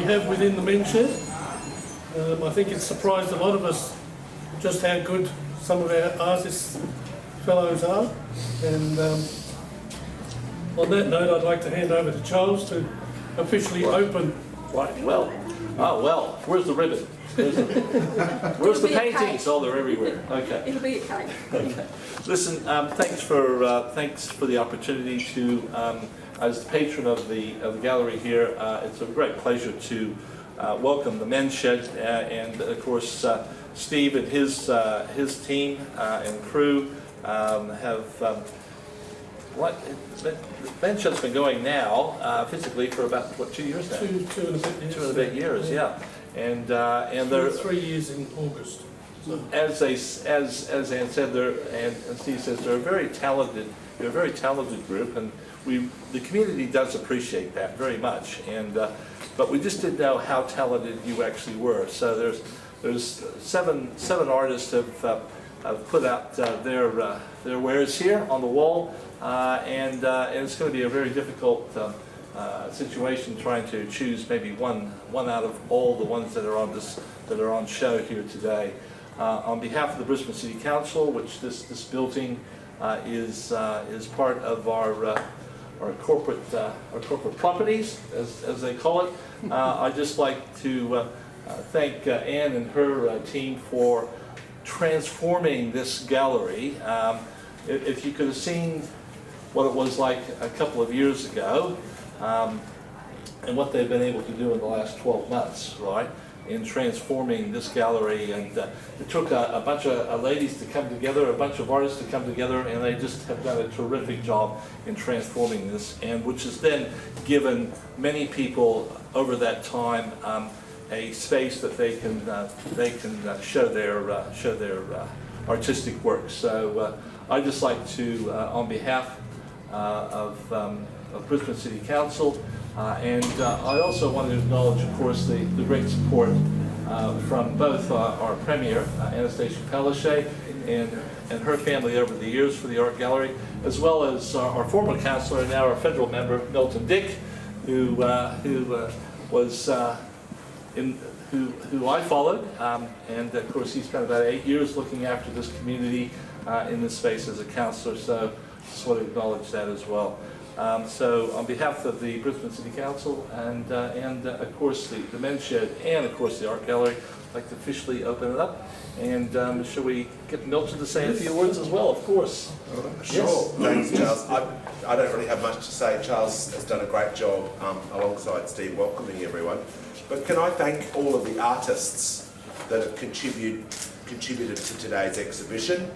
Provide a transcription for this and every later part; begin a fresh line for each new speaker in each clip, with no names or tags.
have within the men's shed. I think it's surprised a lot of us just how good some of our artist fellows are. And on that note, I'd like to hand over to Charles to officially open.
Right, well, where's the ribbon? Where's the paintings? Oh, they're everywhere. Okay.
It'll be a cake.
Okay. Listen, thanks for the opportunity to, as the patron of the gallery here, it's a great pleasure to welcome the men's shed and of course Steve and his team and crew have. The men's shed's been going now physically for about what, 2 years now?
Two and a bit years.
2 and a bit years, yeah. And they're
3 years in August. So.
As Anne said, and Steve says, they're a very talented group, and the community does appreciate that very much. And but we just didn't know how talented you actually were. So there's seven artists have put out their wares here on the wall, and it's going to be a very difficult situation trying to choose maybe one out of all the ones that are on show here today. On behalf of the Brisbane City Council, which this building is part of our corporate properties, as they call it, I'd just like to thank Anne and her team for transforming this gallery. If you could have seen what it was like a couple of years ago, and what they've been able to do in the last 12 months, right, in transforming this gallery. And it took a bunch of ladies to come together, a bunch of artists to come together, and they just have done a terrific job in transforming this, and which has then given many people over that time a space that they can show their artistic work. So I'd just like to, on behalf of Brisbane City Council, and I also want to acknowledge, of course, the great support from both our Premier, Anastasia Palaszczuk, and her family over the years for the Art Gallery, as well as our former councillor and now our federal member, Milton Dick, who I followed, and of course he spent about 8 years looking after this community in this space as a councillor, so just want to acknowledge that as well. So on behalf of the Brisbane City Council and of course the men's shed and of course the Art Gallery, I'd like to officially open it up. And shall we get Milton to say a few words as well, of course?
Sure. Yes. Thanks, Charles. I don't really have much to say. Charles has done a great job alongside Steve welcoming everyone. But can I thank all of the artists that have contributed to today's exhibition.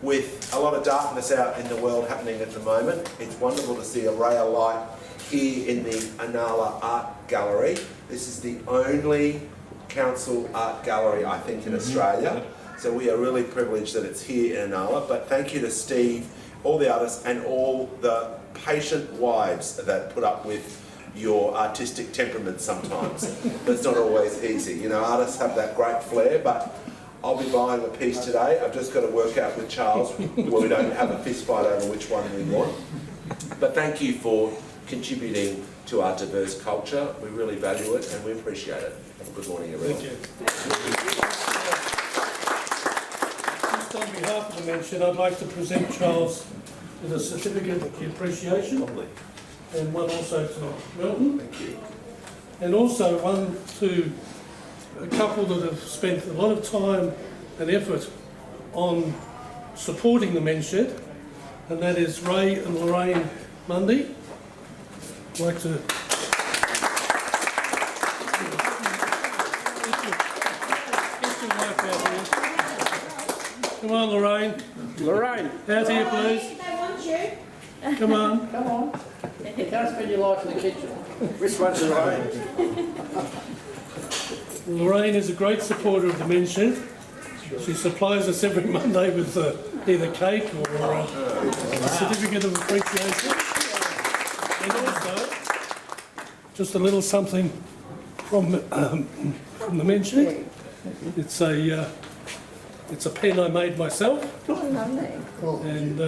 With a lot of darkness out in the world happening at the moment, it's wonderful to see a ray of light here in the Inala Art Gallery. This is the only council art gallery, I think, in Australia. So we are really privileged that it's here in Inala. But thank you to Steve, all the artists, and all the patient wives that put up with your artistic temperament sometimes. That's not always easy. You know, artists have that great flair, but I'll be buying a piece today. I've just got to work out with Charles where we don't have a fist fight over which one we want. But thank you for contributing to our diverse culture. We really value it and we appreciate it. Have a good morning, everyone.
Thank you. Just on behalf of the men's shed, I'd like to present Charles with a certificate of appreciation.
Lovely.
And one also to Milton.
Thank you.
And also one to a couple that have spent a lot of time and effort on supporting the men's shed, and that is Ray and Lorraine Mundy. I'd like to come on, Lorraine.
Lorraine,
Out here, please.
They want you.
Come on.
come on. You can't spend your life in the kitchen. Which one's Lorraine?
Lorraine is a great supporter of the men's shed. She supplies us every Monday with either cake or a certificate of appreciation. And also, just a little something from the men's shed. It's a pen I made myself.
Oh, lovely.
And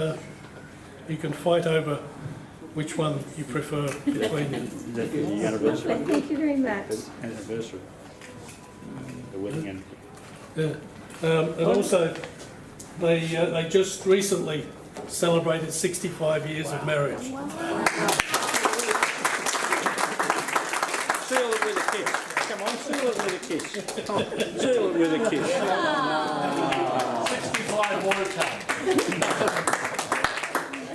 you can fight over which one you prefer between them.
The anniversary.
Thank you very much.
Anniversary. The wedding and
Yeah. And also, they just recently celebrated 65 years of marriage.
seal it with a kiss. Come on, seal it with a kiss. Seal it with a kiss.
65 water tank.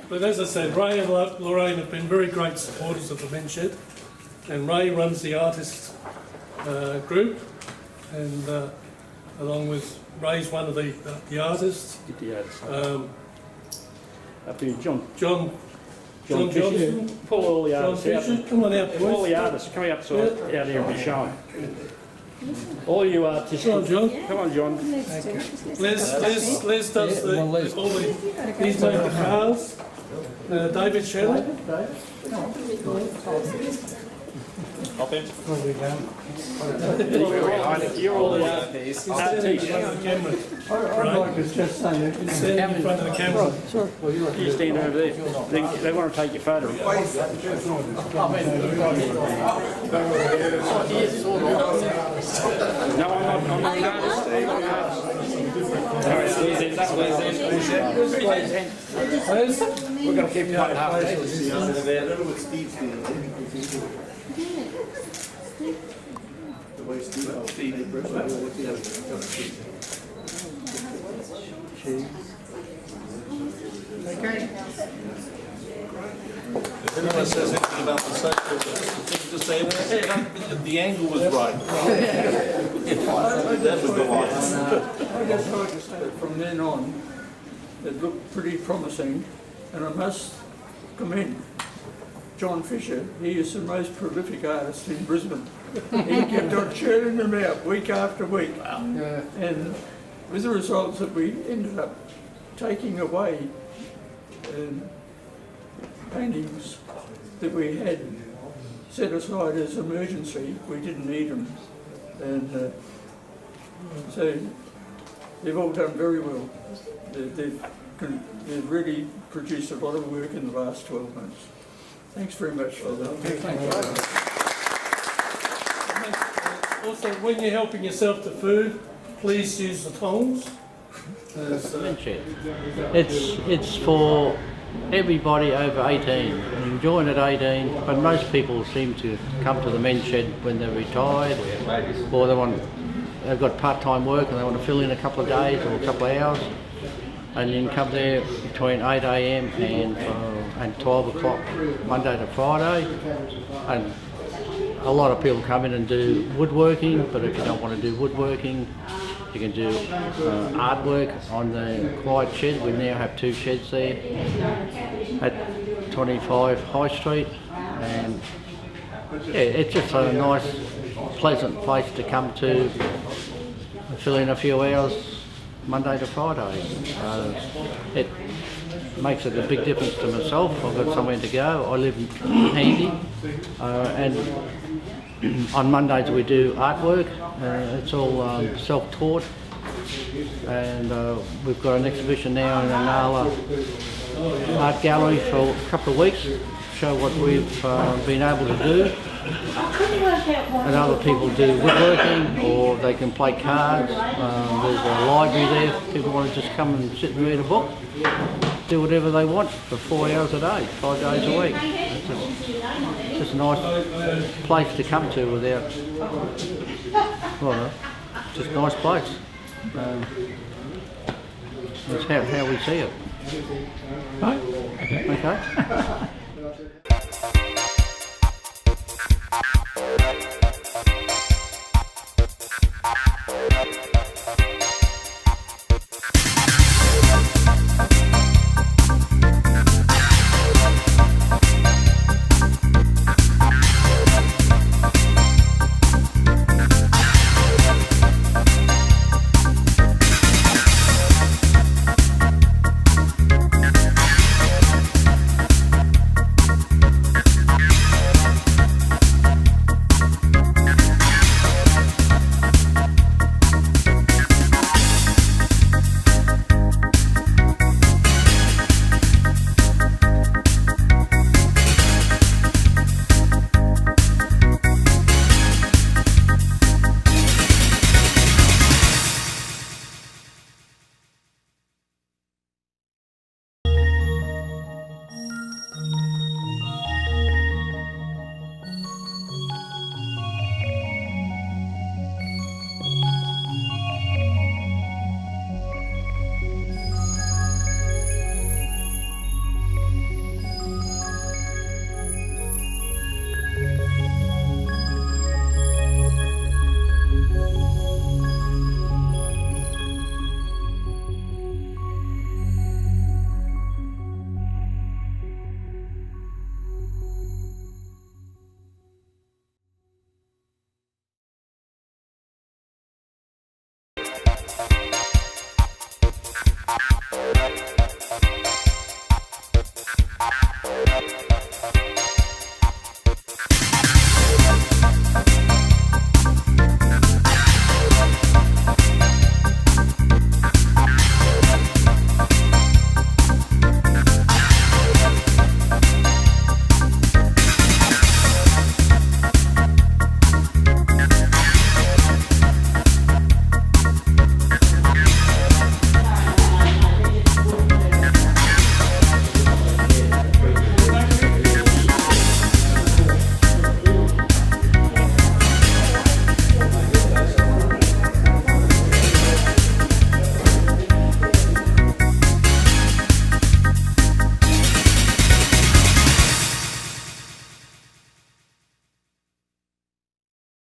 But as I said, Ray and Lorraine have been very great supporters of the Men's Shed, and Ray runs the artist group, and along with Ray's one of the artists.
Get the artist. Up here, John
John
Fisher.
Johnson.
Pull all the
John
artists out.
Fisher, come on out,
All
boys.
the artists, come out here and be shown. All you artists.
Come on, John.
Come on, John.
Les does all the, he's made the cars. David Shelley.
Hop in. You're all the artists.
He's standing in front of the camera.
I'd like to just say,
He's standing in front of the camera.
You stand over there. They want to take your photo. No, I'm not an artist. I'm an artist.
Les?
we're going to keep cutting half faces.
If anyone says anything about the social, just say, hey, the angle was right. That would go on.
I just like to say that from then on, it looked pretty promising, and I must commend John Fisher. He is the most prolific artist in Brisbane. He kept on churning them out week after week. And with the results that we ended up taking away paintings that we had set aside as emergency, we didn't need them. And so they've all done very well. They've really produced a lot of work in the last 12 months. Thanks very much for that. Thank you.
Also, when you're helping yourself to food, please use the tongs.
It's for everybody over 18. You can join at 18, but most people seem to come to the Men's Shed when they're retired, or they've got part-time work and they want to fill in a couple of days or a couple of hours, and you can come there between 8 a.m. and 12 o'clock Monday to Friday. And a lot of people come in and do woodworking, but if you don't want to do woodworking, you can do artwork on the quiet shed. We now have 2 sheds there at 25 High Street, and yeah, it's just a nice, pleasant place to come to fill in a few hours Monday to Friday. It makes it a big difference to myself. I've got somewhere to go. I live handy, and on Mondays we do artwork. It's all self-taught, and we've got an exhibition now in Inala Art Gallery for a couple of weeks, show what we've been able to do. And other people do woodworking, or they can play cards. There's a library there. People want to just come and sit and read a book, do whatever they want for 4 hours a day, 5 days a week. It's just a nice place to come to without, well, just a nice place. That's how we see it. Okay.